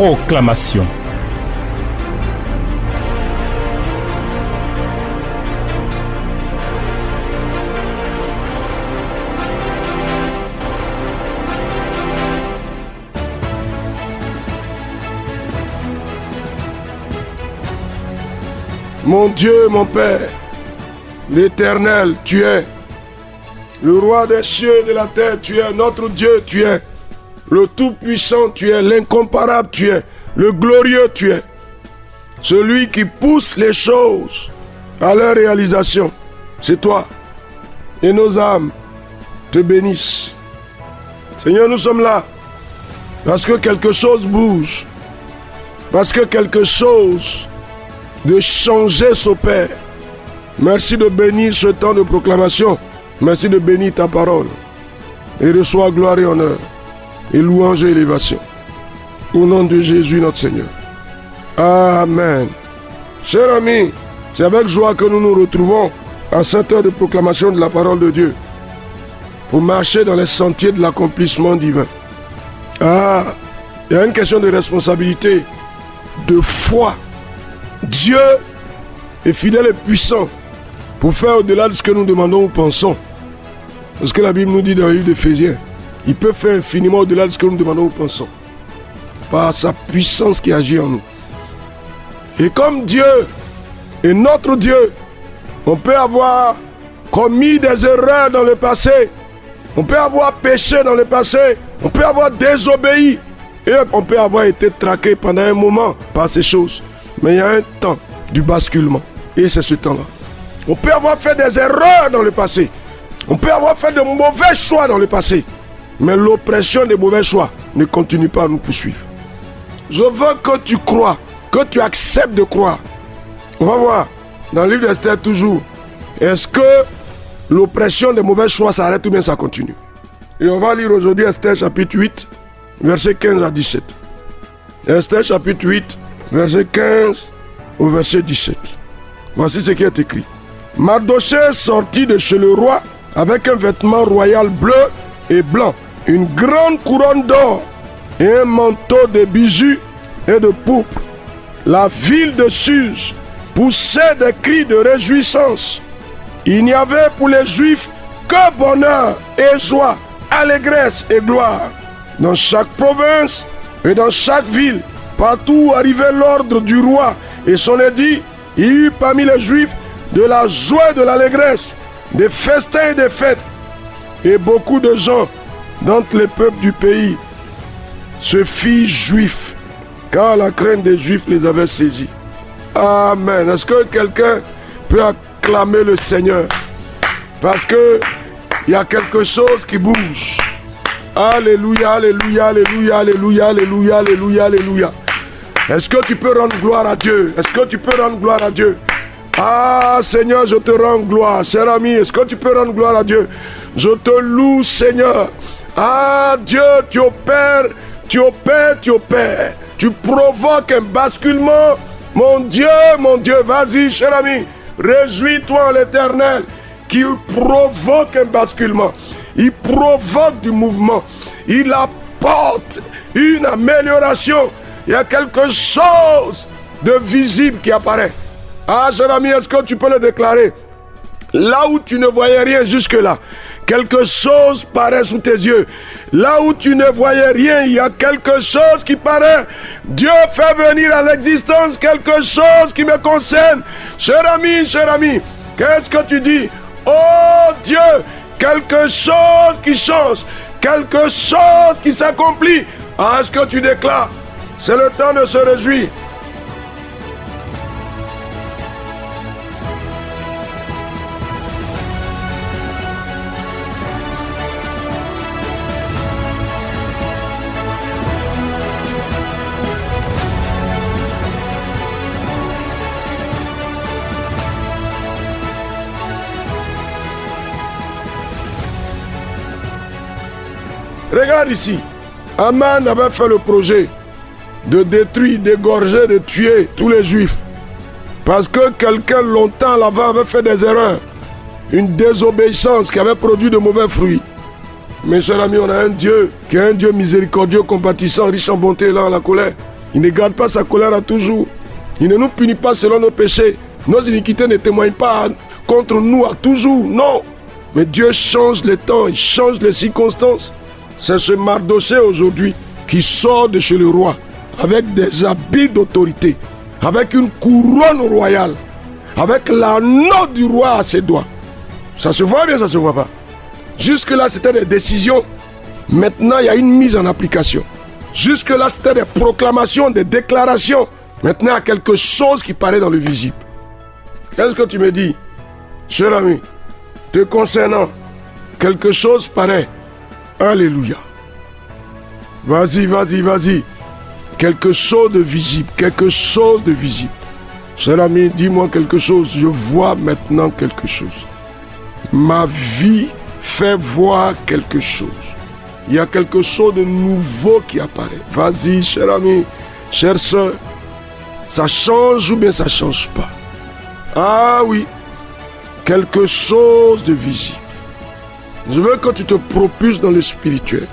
Proclamation. Mon Dieu, mon Père, l'Éternel, tu es le roi des cieux et de la terre, tu es notre Dieu, tu es le Tout-Puissant, tu es l'incomparable, tu es le glorieux, tu es celui qui pousse les choses à leur réalisation. C'est toi. Et nos âmes te bénissent. Seigneur, nous sommes là parce que quelque chose bouge, parce que quelque chose de changer s'opère. Merci de bénir ce temps de proclamation. Merci de bénir ta parole. Et reçois gloire et honneur, et louange et élévation. Au nom de Jésus notre Seigneur. Amen. Chers amis, c'est avec joie que nous nous retrouvons à cette heure de proclamation de la parole de Dieu pour marcher dans les sentiers de l'accomplissement divin. Il y a une question de responsabilité, de foi. Dieu est fidèle et puissant pour faire au-delà de ce que nous demandons ou pensons. Parce que la Bible nous dit dans le livre d'Éphésiens, il peut faire infiniment au-delà de ce que nous demandons ou pensons. Par sa puissance qui agit en nous. Et comme Dieu est notre Dieu, on peut avoir commis des erreurs dans le passé, on peut avoir péché dans le passé, on peut avoir désobéi, et on peut avoir été traqué pendant un moment par ces choses. Mais il y a un temps du basculement. Et c'est ce temps-là. On peut avoir fait des erreurs dans le passé. On peut avoir fait de mauvais choix dans le passé. Mais l'oppression des mauvais choix ne continue pas à nous poursuivre. Je veux que tu crois, que tu acceptes de croire. On va voir dans le livre d'Esther toujours. Est-ce que l'oppression des mauvais choix s'arrête ou bien ça continue? Et on va lire aujourd'hui Esther chapitre 8, versets 15 à 17. Esther chapitre 8, verset 15 au verset 17. Voici ce qui est écrit. Mardochée sortit de chez le roi avec un vêtement royal bleu et blanc, une grande couronne d'or et un manteau de bijoux et de pourpre. La ville de Suse poussait des cris de réjouissance. Il n'y avait pour les Juifs que bonheur et joie, allégresse et gloire. Dans chaque province et dans chaque ville, partout où arrivait l'ordre du roi et son édit, il y eut parmi les Juifs de la joie et de l'allégresse, des festins et des fêtes. Et beaucoup de gens d'entre les peuples du pays se firent juifs, car la crainte des Juifs les avait saisis. Amen. Est-ce que quelqu'un peut acclamer le Seigneur? Parce que il y a quelque chose qui bouge. Alléluia, alléluia, alléluia, alléluia, alléluia, alléluia, alléluia. Est-ce que tu peux rendre gloire à Dieu? Est-ce que tu peux rendre gloire à Dieu? Ah Seigneur, je te rends gloire. Cher ami, est-ce que tu peux rendre gloire à Dieu? Je te loue Seigneur. Ah Dieu, tu opères, tu opères, tu opères. Tu provoques un basculement. Mon Dieu, vas-y cher ami. Réjouis-toi en l'Éternel qui provoque un basculement. Il provoque du mouvement. Il apporte une amélioration. Il y a quelque chose de visible qui apparaît. Ah, cher ami, est-ce que tu peux le déclarer? Là où tu ne voyais rien jusque-là, quelque chose paraît sous tes yeux. Là où tu ne voyais rien, il y a quelque chose qui paraît. Dieu fait venir à l'existence quelque chose qui me concerne. Cher ami, qu'est-ce que tu dis? Oh Dieu, quelque chose qui change, quelque chose qui s'accomplit. Ah, est-ce que tu déclares? C'est le temps de se réjouir. Regarde ici. Aman avait fait le projet de détruire, d'égorger, de tuer tous les Juifs. Parce que quelqu'un longtemps avant avait fait des erreurs. Une désobéissance qui avait produit de mauvais fruits. Mes chers amis, on a un Dieu qui est un Dieu miséricordieux, compatissant, riche en bonté et lent à la colère. Il ne garde pas sa colère à toujours. Il ne nous punit pas selon nos péchés. Nos iniquités ne témoignent pas contre nous à toujours. Non. Mais Dieu change les temps, il change les circonstances. C'est ce Mardochée aujourd'hui qui sort de chez le roi avec des habits d'autorité, avec une couronne royale, avec l'anneau du roi à ses doigts. Ça se voit bien, ça se voit pas. Jusque-là, c'était des décisions. Maintenant, il y a une mise en application. Jusque-là, c'était des proclamations, des déclarations. Maintenant, il y a quelque chose qui paraît dans le visible. Qu'est-ce que tu me dis, cher ami? Te concernant, quelque chose paraît. Alléluia. Vas-y, vas-y, vas-y. Quelque chose de visible, quelque chose de visible. Cher ami, dis-moi quelque chose. Je vois maintenant quelque chose. Ma vie fait voir quelque chose. Il y a quelque chose de nouveau qui apparaît. Vas-y, cher ami, chère soeur. Ça change ou bien ça ne change pas? Ah oui, quelque chose de visible. Je veux que tu te propulses dans le spirituel.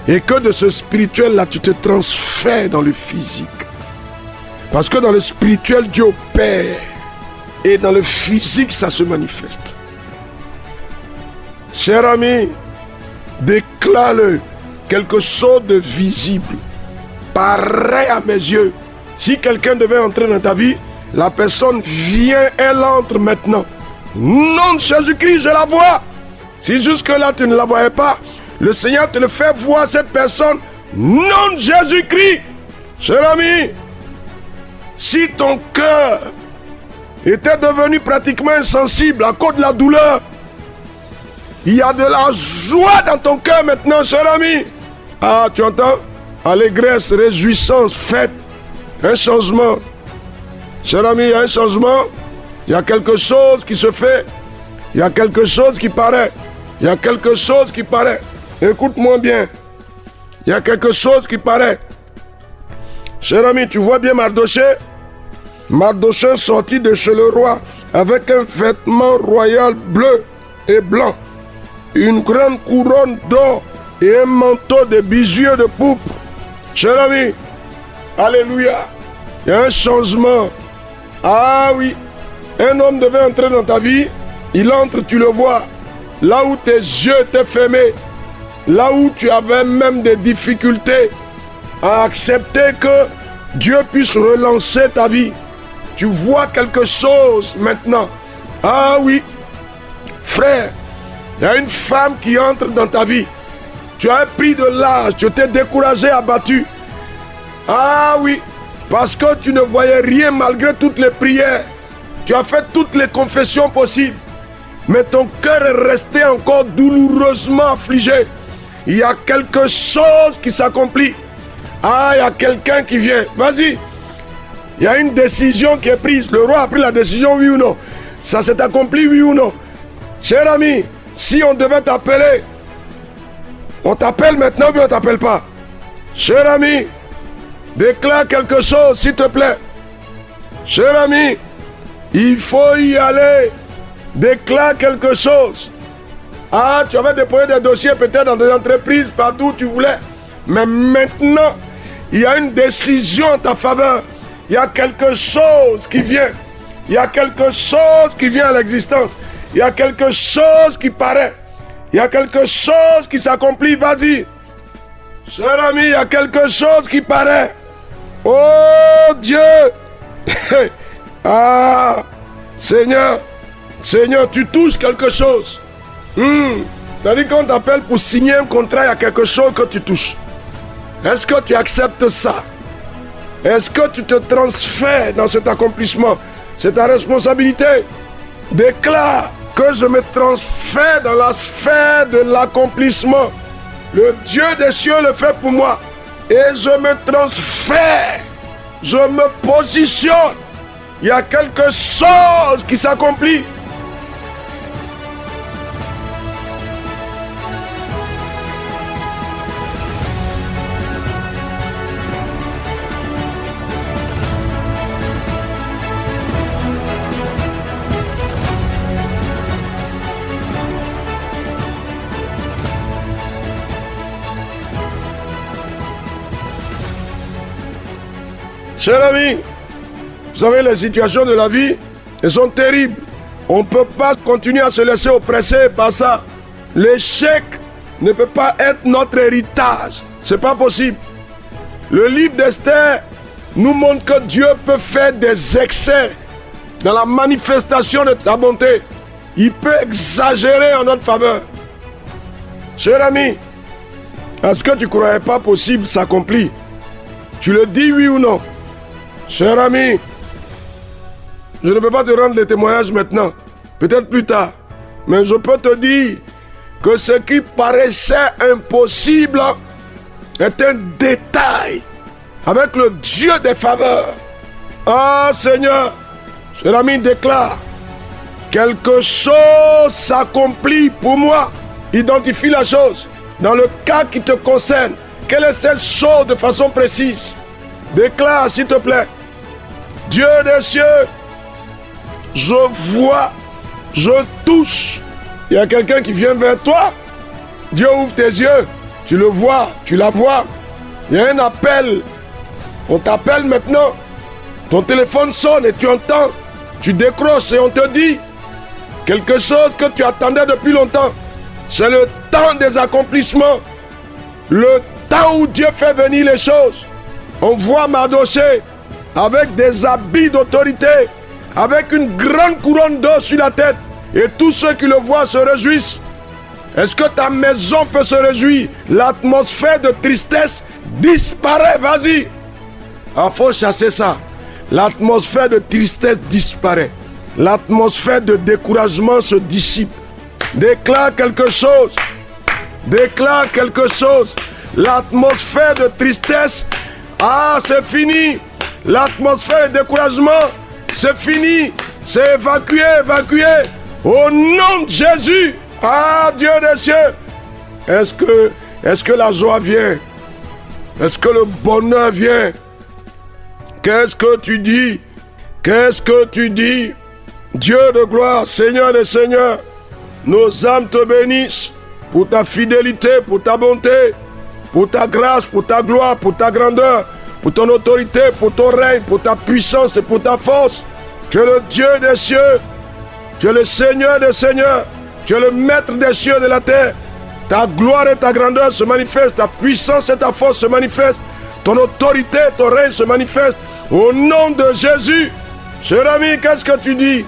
Et que de ce spirituel-là, tu te transfères dans le physique. Parce que dans le spirituel, Dieu opère. Et dans le physique, ça se manifeste. Cher ami, déclare-le. Quelque chose de visible. Pareil à mes yeux. Si quelqu'un devait entrer dans ta vie, la personne vient, elle entre maintenant. Nom de Jésus-Christ, je la vois. Si jusque-là tu ne la voyais pas, le Seigneur te le fait voir, cette personne. Nom de Jésus-Christ. Cher ami, si ton cœur était devenu pratiquement insensible à cause de la douleur, il y a de la joie dans ton cœur maintenant, cher ami. Ah, tu entends? Allégresse, réjouissance, fête. Un changement. Cher ami, il y a un changement. Il y a quelque chose qui se fait. Il y a quelque chose qui paraît. Il y a quelque chose qui paraît. Écoute-moi bien. Il y a quelque chose qui paraît. Cher ami, tu vois bien Mardochée? Mardochée sortit de chez le roi avec un vêtement royal bleu et blanc, une grande couronne d'or et un manteau de bijoux de pourpre. Cher ami, alléluia, il y a un changement. Ah oui, un homme devait entrer dans ta vie, il entre, tu le vois, là où tes yeux étaient fermés, là où tu avais même des difficultés à accepter que Dieu puisse relancer ta vie. Tu vois quelque chose maintenant. Ah oui, frère, il y a une femme qui entre dans ta vie. Tu as pris de l'âge, tu t'es découragé, abattu. Ah oui, parce que tu ne voyais rien malgré toutes les prières. Tu as fait toutes les confessions possibles. Mais ton cœur est resté encore douloureusement affligé. Il y a quelque chose qui s'accomplit. Ah, il y a quelqu'un qui vient. Vas-y. Il y a une décision qui est prise. Le roi a pris la décision, oui ou non? Ça s'est accompli, oui ou non? Cher ami, si on devait t'appeler, on t'appelle maintenant ou bien on t'appelle pas? Cher ami, déclare quelque chose, s'il te plaît. Cher ami, il faut y aller. Déclare quelque chose. Ah, tu avais déposé des dossiers peut-être dans des entreprises, partout où tu voulais. Mais maintenant, il y a une décision en ta faveur. Il y a quelque chose qui vient. Il y a quelque chose qui vient à l'existence. Il y a quelque chose qui paraît. Il y a quelque chose qui s'accomplit. Vas-y. Cher ami, il y a quelque chose qui paraît. Oh Dieu. Ah, Seigneur. Seigneur, tu touches quelque chose. C'est-à-dire qu'on t'appelle pour signer un contrat, il y a quelque chose que tu touches. Est-ce que tu acceptes ça? Est-ce que tu te transfères dans cet accomplissement? C'est ta responsabilité. Déclare que je me transfère dans la sphère de l'accomplissement. Le Dieu des cieux le fait pour moi. Et je me transfère. Je me positionne. Il y a quelque chose qui s'accomplit. Cher ami, vous savez, les situations de la vie, elles sont terribles. On ne peut pas continuer à se laisser oppresser par ça. L'échec ne peut pas être notre héritage. C'est pas possible. Le livre d'Esther nous montre que Dieu peut faire des excès dans la manifestation de sa bonté. Il peut exagérer en notre faveur. Cher ami, est-ce que tu ne croyais pas possible s'accomplit? Tu le dis oui ou non? Cher ami, je ne peux pas te rendre les témoignages maintenant, peut-être plus tard, mais je peux te dire que ce qui paraissait impossible est un détail avec le Dieu des faveurs. Ah Seigneur, cher ami, déclare, quelque chose s'accomplit pour moi. Identifie la chose. Dans le cas qui te concerne, quelle est cette chose de façon précise? Déclare, s'il te plaît. Dieu des cieux, je vois, je touche. Il y a quelqu'un qui vient vers toi. Dieu ouvre tes yeux. Tu le vois, tu la vois. Il y a un appel. On t'appelle maintenant. Ton téléphone sonne et tu entends. Tu décroches et on te dit quelque chose que tu attendais depuis longtemps. C'est le temps des accomplissements. Le temps où Dieu fait venir les choses. On voit Mardochée avec des habits d'autorité, avec une grande couronne d'or sur la tête. Et tous ceux qui le voient se réjouissent. Est-ce que ta maison peut se réjouir? L'atmosphère de tristesse disparaît, vas-y. Il faut chasser ça. L'atmosphère de tristesse disparaît. L'atmosphère de découragement se dissipe. Déclare quelque chose. Déclare quelque chose. L'atmosphère de tristesse, c'est fini. L'atmosphère de découragement, c'est fini. C'est évacué, évacué. Au nom de Jésus. Dieu des cieux. Est-ce que la joie vient? Est-ce que le bonheur vient? Qu'est-ce que tu dis? Qu'est-ce que tu dis? Dieu de gloire, Seigneur des seigneurs, nos âmes te bénissent pour ta fidélité, pour ta bonté, pour ta grâce, pour ta gloire, pour ta grandeur, pour ton autorité, pour ton règne, pour ta puissance et pour ta force. Tu es le Dieu des cieux, tu es le Seigneur des seigneurs, tu es le maître des cieux et de la terre. Ta gloire et ta grandeur se manifestent, ta puissance et ta force se manifestent, ton autorité, ton règne se manifestent. Au nom de Jésus, cher ami, qu'est-ce que tu dis?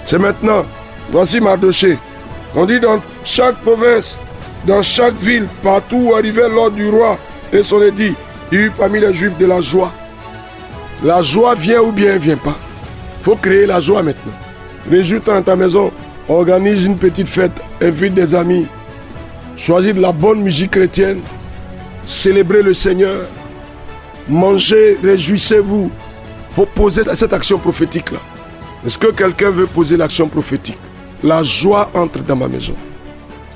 C'est maintenant. Voici Mardochée. On dit dans chaque province, dans chaque ville, partout où arrivait l'ordre du roi et son édit, il y eut parmi les Juifs de la joie. La joie vient ou bien elle ne vient pas. Il faut créer la joie maintenant. Réjouis-toi dans ta maison, organise une petite fête, invite des amis, choisis de la bonne musique chrétienne, célébrez le Seigneur, mangez, réjouissez-vous. Il faut poser cette action prophétique-là. Est-ce que quelqu'un veut poser l'action prophétique? La joie entre dans ma maison.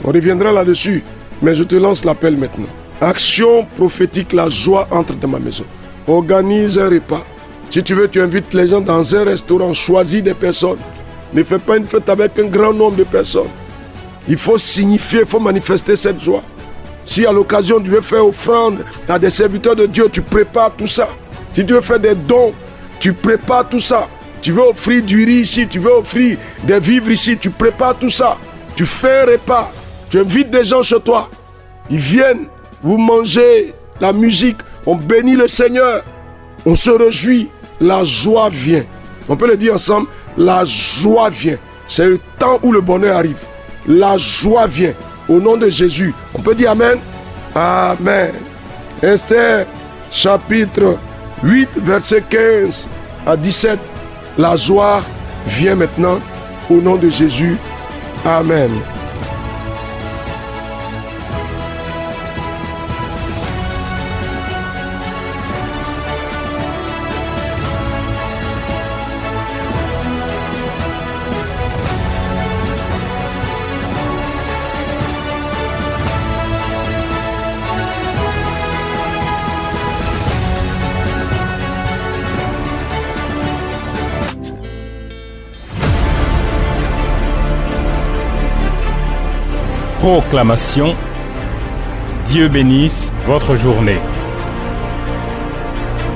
On reviendra là-dessus, mais je te lance l'appel maintenant. Action prophétique, la joie entre dans ma maison. Organise un repas. Si tu veux, tu invites les gens dans un restaurant, choisis des personnes. Ne fais pas une fête avec un grand nombre de personnes. Il faut signifier, il faut manifester cette joie. Si à l'occasion tu veux faire offrande à des serviteurs de Dieu, tu prépares tout ça. Si tu veux faire des dons, tu prépares tout ça. Tu veux offrir du riz ici, tu veux offrir des vivres ici, tu prépares tout ça. Tu fais un repas, tu invites des gens chez toi. Ils viennent, vous mangez, la musique, on bénit le Seigneur. On se réjouit, la joie vient. On peut le dire ensemble, la joie vient. C'est le temps où le bonheur arrive. La joie vient. Au nom de Jésus. On peut dire Amen. Amen. Esther, chapitre 8, verset 15 à 17. La joie vient maintenant. Au nom de Jésus. Amen. Proclamation. Dieu bénisse votre journée.